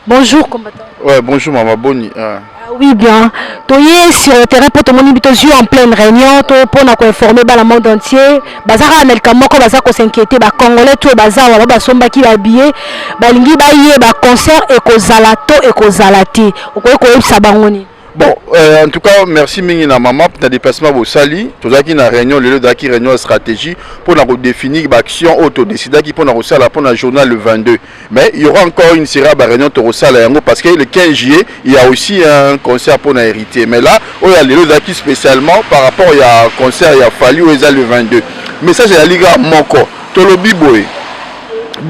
Bonjour, combattant. Ouais, bonjour, Maman Boni. Oui, bien. Tu es sur le terrain pour te moniter en pleine réunion, pour informer le monde entier. Bazara Amelkamoko, Bazako s'inquiéter, Congolais, tout Bazar, Basomba qui va billet, Balingi Baye, concert, Ekozalato, Ekozalati. Au quoi, Sabangoni. Bon, en tout cas, merci Mingina Maman pour ta déplacement au Sali. Tout ça qui est réunion, le lieu qui réunion stratégie pour définir l'action autodécidée qui pour la journal le 22. Mais il y aura encore une série de réunion au Sali parce que le 15 juillet, il y a aussi un concert pour hériter. Mais là, il y a le lieu qui spécialement par rapport il y a un concert, il y a fallu le 22. Mais ça, c'est la Liga Moko. Tolobi Boy.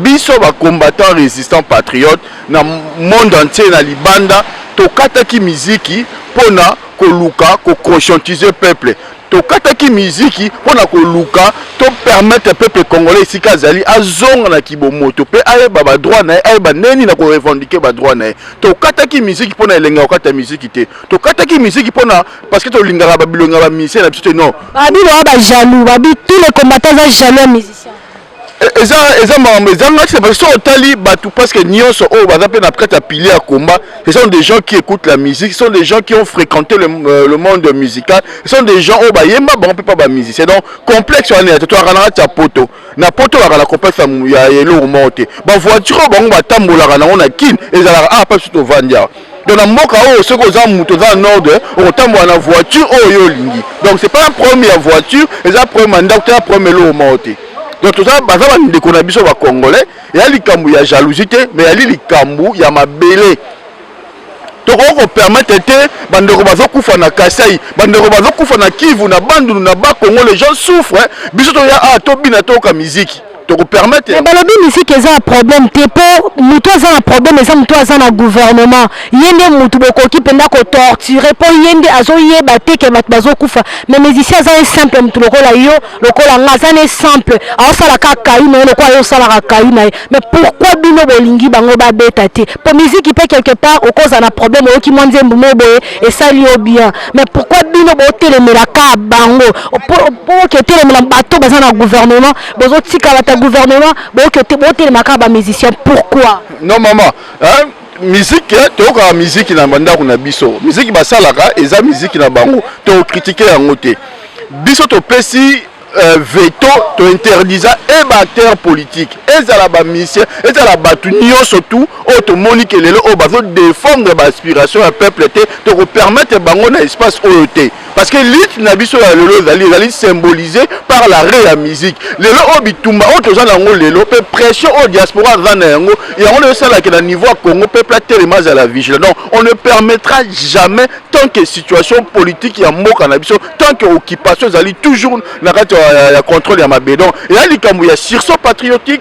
Biso ba combattant résistant patriote dans le monde entier na libanda tokataki miziki pona koluka ko conscientiser peuple tokataki miziki pona koluka to permettre peuple congolais sika zali azonga na kibomoto pe ayeba ba droit na ayeba neni na ko revendiquer ba droit na tokataki miziki pona elenga okata miziki te tokataki miziki pona parce que to lingara ba bilonga ba musicien na biso non babi ba jaloux babi tous les combattants sont jaloux musiciens. C'est parce que ce sont des gens qui écoutent la musique, ce sont des gens qui ont fréquenté le monde musical, ce sont des gens qui ne peut pas musicien. Donc, complexe, tu as poto. Na poto la complexe ya yelo monte. Ba voiture ba tambola na ona kin ezala pas sur vandia. Donc na moka o ce que za muto za nord on tambola na voiture o yo lingi. Donc c'est pas un première voiture, c'est un premier mandat, c'est un premier lo monte. Donc tout ça, parce que les biso congolais, il y a likambu ya jalousie, mais il y a likambu ya mabele. Donc on permet de bandeko bazokufa na Kasai, bandeko bazokufa na Kivu na Bandu na Bakongo, les gens souffrent. Biso to ya to bina to ka musique. Donc permettre. Mais balobi musique eza un problème, te po muto eza un problème, eza muto eza na gouvernement. Yende mutu bokoki penda ko torturer po yende azo yeba te ke bato bazokufa. Mais musicien eza simple mutu lokola yo, lokola nga eza simple. Aho sala ka kaina lokola yo sala ka kaina. Mais pourquoi bino bolingi bango ba beta te? Pour musique peut quelque part au cause na problème o ki monze mbumo boye et ça li bien. Mais pourquoi bino bo telemela ka bango? Pour que telemela bato baza na gouvernement, bozo tika gouvernement les musiciens. Pourquoi? Non maman, hein? Musique, tu as musique na banda kuna biso. Musique basalaka eza musique na bango. Tu critiquer en côté. Biso to pesi veto to interdisa et acteur politique. Ezala ba musicien, ezala batu nyo surtout automonique lelo o bazo défendre ba aspiration à peuple te to permettre bango na espace OET. Parce que l'île Nabiso est symbolisé par l'arrêt de la musique. Les gens bitumba autres gens dans le lot pression au diaspora dans le et on le sait là que le niveau Congo peut plater les masses à la vigilance. Donc on ne permettra jamais tant que situation politique y a mot cannabis tant que occupation zali toujours na contrôle ya mabedon et là il y a sursaut patriotique.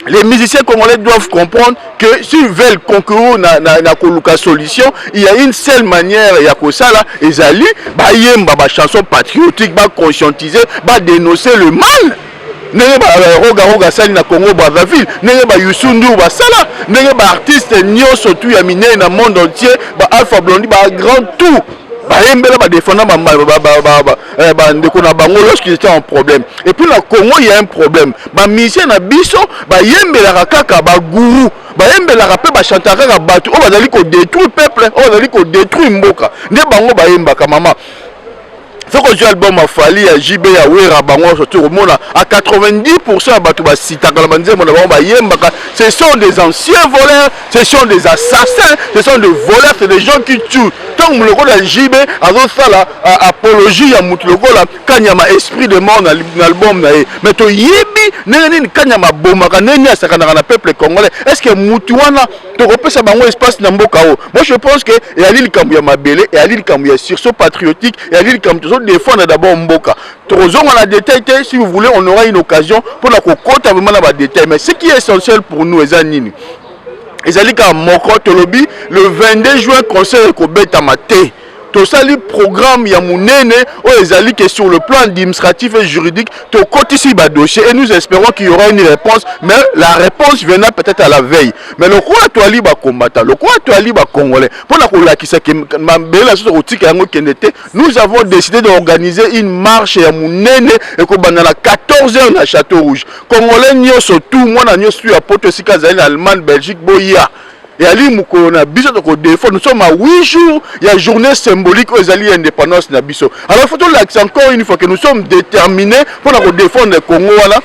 Les musiciens congolais doivent comprendre que s'ils veulent concourir na koluka solution, il y a une seule manière ya kosala ezali ba yemba ba chanson patriotique ba conscientiser ba dénoncer le mal. Nenge ba roga sali na Congo Brazzaville, nenge ba Youssou ba sala, nenge ba artiste nyonso tout ya miné na monde entier, ba Alpha Blondy ba grand tout. Ba défendant lorsqu'ils étaient en problème. Et puis le Congo il y a un problème. Ba musicien na biso ba yembela kaka ba gourou. Ba yembela pe ba chantaka ka batu o bazali ko détruire peuple, o bazali ko détruire mboka. Ne bango ba yembaka mama. Ce que j'ai album a fallu à JB à Wera Bango surtout à 90% à Batouba Sita ce sont des anciens voleurs, ce sont des assassins, ce sont des voleurs, c'est des gens qui tuent. Tant que le rôle de JB a fait l'apologie à Moutlogo quand il y a un esprit de mort dans l'album mais to yebi neni quand il y a bomba neni à sakana peuple congolais est-ce que Moutouana te repère ça bango espace na mboka o. Moi je pense que et Ali Kambuya Mabele et Ali Kambuya sursaut patriotique et Ali Kambuya défendre d'abord Mboka. Trozon on a détaillé, si vous voulez, on aura une occasion pour la cocotte vraiment la détail. Mais ce qui est essentiel pour nous, les anines, les alliés comme Moko Tolobi, le 22 juin, conseil Kobeta Maté. Tout ça, le programme Yamounene, les alliés qui sur le plan administratif et juridique, tout côté ici, dossier. Et nous espérons qu'il y aura une réponse, mais la réponse viendra peut-être à la veille. Mais le quoi toi libre combattant, le quoi toi libre congolais. Pour la nous avons décidé d'organiser une marche Yamounene et qu'on a 14h à Château Rouge. Congolais n'y surtout, moi, n'y suis à Porto Sikazali, Allemagne, Belgique, Boya. et ali mukolo na biso to défendre. Nous sommes à 8 jours, il y a journée symbolique aux alliés indépendance na biso. Alors il faut l'accent encore une fois que nous sommes déterminés pour défendre le Congo là.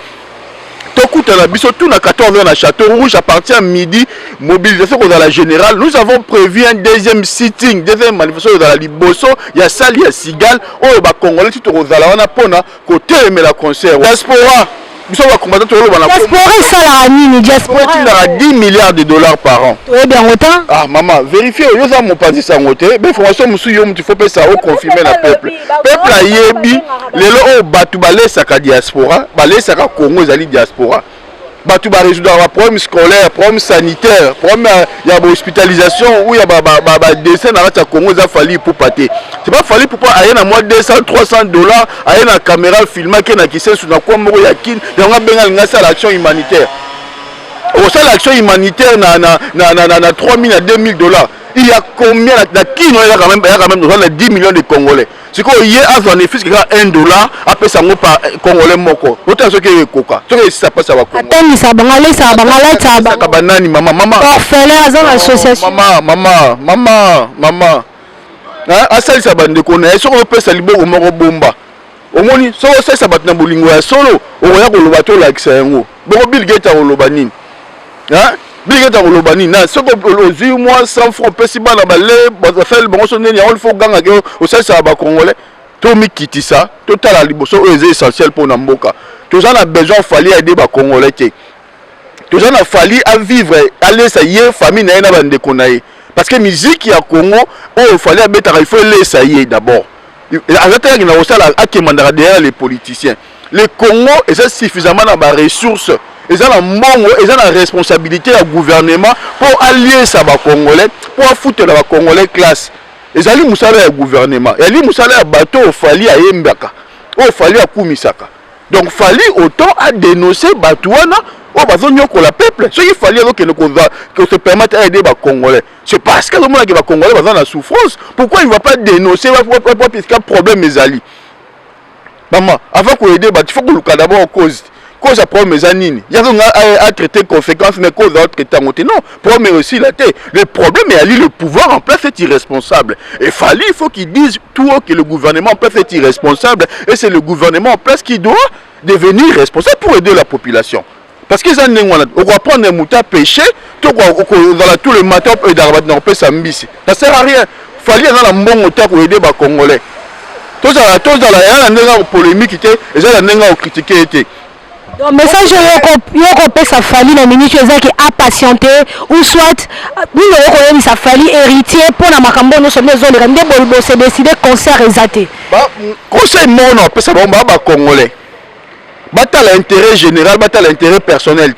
Tout à la biso tout na 14h na Château Rouge à partir à midi mobilisation dans la générale. Nous avons prévu un deuxième sitting, deuxième manifestation dans la Liboso, il y a Sali à Sigal, oh ba Congolais tout au Zala wana pona côté mais la concert. Diaspora diaspora ça la nini diaspora il a 10 milliards de dollars par an. Oui bien autant. Ah maman, vérifiez yo za mon pas ça ngoté, mais information musu yo tu faut pas ça confirmer la peuple. Peuple a yebi lelo o batu balesa ka diaspora, balesa ka Congo zali diaspora. Batu ba résoudre un problème scolaire, problème sanitaire, problème il y a hospitalisation ou il y a décès dans la Congo za fali pour pâter. C'est pas fali pour pas aller na moins 200 300 dollars, aller na caméra filmer qui na kissé sur na quoi moko ya kin, donc benga ngasa l'action humanitaire. Au sein l'action humanitaire na 3000 à 2000 dollars. Il y a combien de qui il y a quand même 10 millions de Congolais. C'est quoi hier à son fils qui a 1 dollar après ça par Congolais moko. Autant ce que coca. Ce que ça passe à Congo. Attends, ça bangalé ça banani maman. Orphelin dans l'association. Maman. Hein, asali ça bande connaît. Est-ce qu'on peut ça libérer au moko bomba. Au moni, ça bat na bolingo ya solo, o ya ko lobato la ksengo. Boko Bill Gates a lobani. Hein? Bill Gates a lobani. Na ce que lozi moi 100 francs pesi bana balé, ba fait bon so neni on faut ganga ke o ça ba congolais. To mi kitisa, to tala liboso est essentiel pour na mboka. To ça a besoin fallait aider ba congolais té. To ça a fallu à vivre, aller ça y famille na na bande konaye. Parce que musique ya Congo, il fallait mettre il faut laisser y d'abord. Derrière les politiciens. Le Congo est suffisamment dans les ressources. Ils ont la responsabilité du gouvernement pour allier ça aux Congolais, pour foutre la Congolais classe. Ils ont le gouvernement. Ils ont le bateau au Fali à Yembaka, au Fali à Koumisaka. Donc Fali autant à dénoncer Batouana. Oh, bah, la peuple. Ce qu'il fallait que se permette d'aider les Congolais. C'est parce que le monde qui va Congolais va dans la souffrance. Pourquoi il ne va pas dénoncer parce qu'il y a un problème, mes alliés? Maman, avant qu'on aide, il faut que le cas d'abord cause. Cause à problème, mes amis. Il y a à traiter conséquences, mais cause à traiter. Non, problème aussi la tête. Le problème est le pouvoir en place est irresponsable. Et il faut qu'ils disent tout haut que le gouvernement en place est irresponsable. Et c'est le gouvernement en place qui doit devenir responsable pour aider la population. Parce que on va prendre un mouton pêché, tout le matin, ça ne sert à rien. Il fallait un bon mouton pour aider les Congolais. Tout ça, il y a une polémique et ça, il y a critiqué. Donc, message que ça fallu la ministre qui a patienté ou soit oui ça fallu héritier pour la macambo nous sommes les zones de c'est décidé concert exaté. Conseil mon on ça va Congolais. Bata l'intérêt général, bata l'intérêt personnel.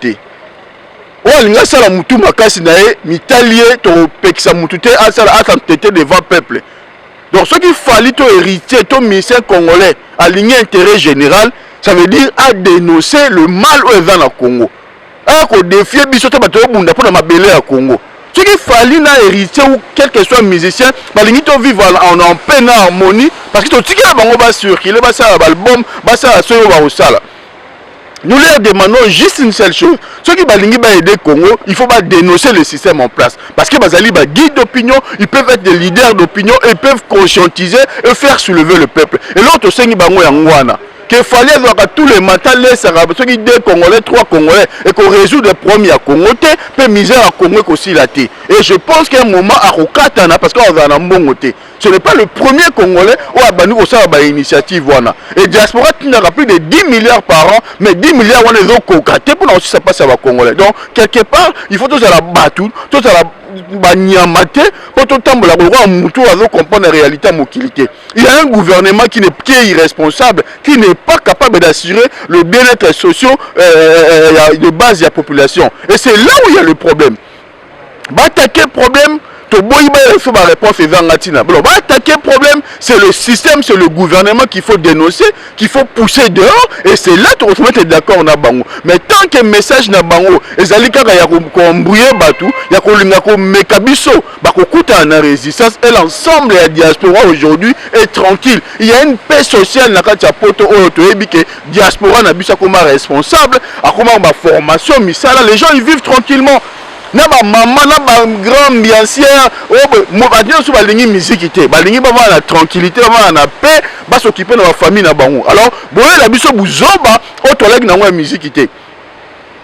Oh, il y a ça la moutou makasi nae, mitalié, to peksa moutouté, à ça la tête devant le peuple. Donc ce qu'il fallait to héritier, to ministère congolais, aligner intérêt général, ça veut dire à dénoncer le mal au dans le Congo. À défier bisoto bato bunda pour ma belé à Congo. Ce qu'il fallait na héritier ou quel que soit musicien, balingi to vivre en paix, en harmonie, parce que to tiki la bango ba circuler, ba ça album, ba ça soyo ba osala. Nous leur demandons juste une seule chose. Ceux qui veulent aider le Congo, il faut pas dénoncer le système en place. Parce que les guides d'opinion, ils peuvent être des leaders d'opinion, ils peuvent conscientiser et faire soulever le peuple. Et l'autre, c'est qu'il fallait tous les matins laisser ceux qui disent Congolais, 3 Congolais, et qu'on résout des problèmes à Congo, puis misère à Congo aussi la thé. Et je pense qu'à un moment, à Rokatana, parce qu'on a un bon côté. Ce n'est pas le premier Congolais où Abani Osa a une initiative. Et diaspora n'a plus de 10 milliards par an, mais 10 milliards on les a cocatés pour aussi ça passe à Congolais. Donc, quelque part, il faut tous à la battre, tous à la banyamate, pour tout le temps, on comprendre la réalité à Mokilité. Il y a un gouvernement qui est irresponsable, qui n'est pas capable d'assurer le bien-être social de base de la population. Et c'est là où il y a le problème. Attaquer le problème, il faut ma réponse attaquer le problème, c'est le système, c'est le gouvernement qu'il faut dénoncer, qu'il faut pousser dehors, et c'est là que tu es d'accord. Mais tant que le message n'a pas et ça dit qu'il y a embrouillé batou, il y a mekabiso, en résistance, et l'ensemble de la diaspora aujourd'hui est tranquille. Il y a une paix sociale dans la poto que diaspora n'a pas comme responsable, à comment ma formation, mais ça là, les gens ils vivent tranquillement. na ba maman na ba grand ambiancière mo ba dio so ba lingi musique te ba lingi ba na tranquillité ba na paix ba s'occuper na ba famille na bango alors boye la biso buzoba o tolaki na ngwa musique te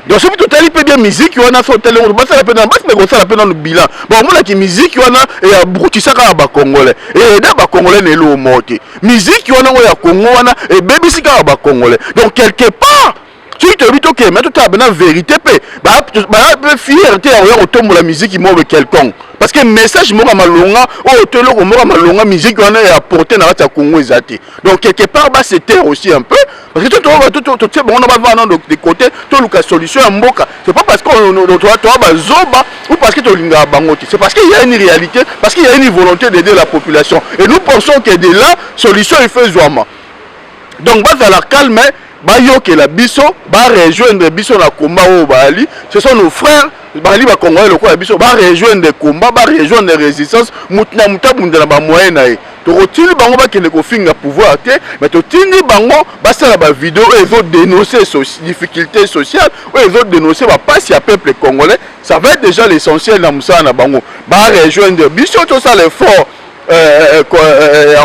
donc si tu tali pe bien musique wana so tele on basa la pe na basa ko sala pe na bilan bon mo la ki musique wana e ya brutisaka ba congolais et da ba congolais ne lo moté musique wana o ya Congo wana e bebisika ba congolais donc quelque part tu te dis ok mais tu as bien vérité pe ba fierté à automne la musique mo quelconque parce que message mo malonga o tolo ko mo malonga musique wana ya porter na ta Congo ezati donc quelque part ba c'était aussi un peu parce que tout c'est bon on va voir de côté tout le solution à mboka c'est pas parce qu'on toi ba zoba ou parce que tu linga bangoti c'est parce qu'il y a une réalité parce qu'il y a une volonté d'aider la population et nous pensons que de là solution il fait zoama donc ba za la calme ba yoke la biso ba rejoindre biso na combat au bali ce sont nos frères bali ba congolais le quoi biso ba rejoindre des combats ba rejoindre des résistances mutna mutabunda na ba moyen na e to rotili bango ba kende ko finga pouvoir te mais to tindi bango ba sala ba vidéo et ils ont dénoncé difficultés sociales ou ils ont dénoncé ba passe ya peuple congolais ça va être déjà l'essentiel na musa na bango ba rejoindre biso to ça l'effort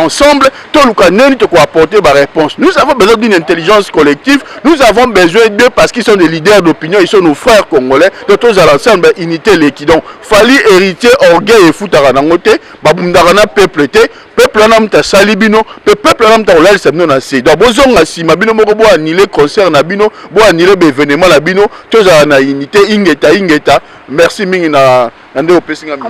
ensemble, tout le monde peut apporter ma réponse. Nous avons besoin d'une intelligence collective, nous avons besoin d'eux parce qu'ils sont des leaders d'opinion, ils sont nos frères congolais, de tous à l'ensemble, unité l'équidon. Fali héritier, orgueil et foutaranangote, babundarana peuple te, peuple namta salibino, peuple namta olal semno na se. Donc bozong asi mabino moko bo annuler concert na bino, bo annuler événement na bino, tous à la unité ingeta. Merci mingi na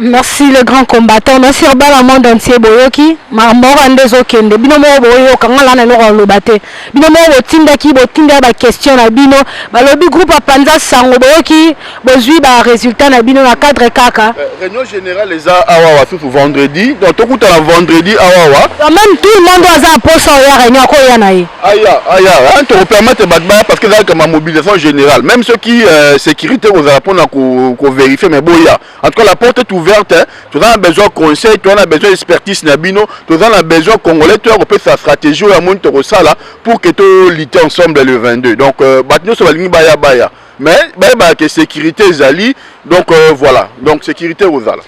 merci le grand combattant, merci au bas monde entier boyoki, ma morande zokende, bino mo boyo kanga la na lo lobate. Bino mo botinda ki botinda ba question na bino, ba lobi groupe apanza sango boyoki, bozui ba résultat na bino na cadre kaka. Réunion générale les a awa tout vendredi, donc tout à vendredi awa. Même tout le monde doit posa ya réunion ko ya na yi. Aya, hein, te permettre batba parce que là comme mobilisation générale, même ceux qui sécurité vous répondre à vérifier mais boya. En tout cas, la porte est ouverte. Hein. Tu as besoin de conseils, tu as besoin d'expertise, tu as besoin de congolais, tu as sa stratégie pour que tu luttes ensemble le 22. Donc, mais que sécurité Zali, donc voilà. Donc, sécurité aux ala.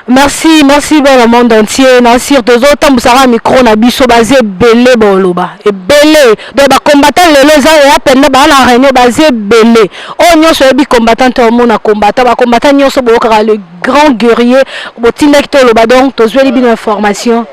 Merci dans le monde entier. Nassir deux autres musara micro na biso basé belé boloba et belé de ba combattant les et à peine ba la réunion basé belé. On y a bi combattant tout le monde a combattant ba combattant nyoso boka le grand guerrier botinda ki to loba donc to zwe li bin information.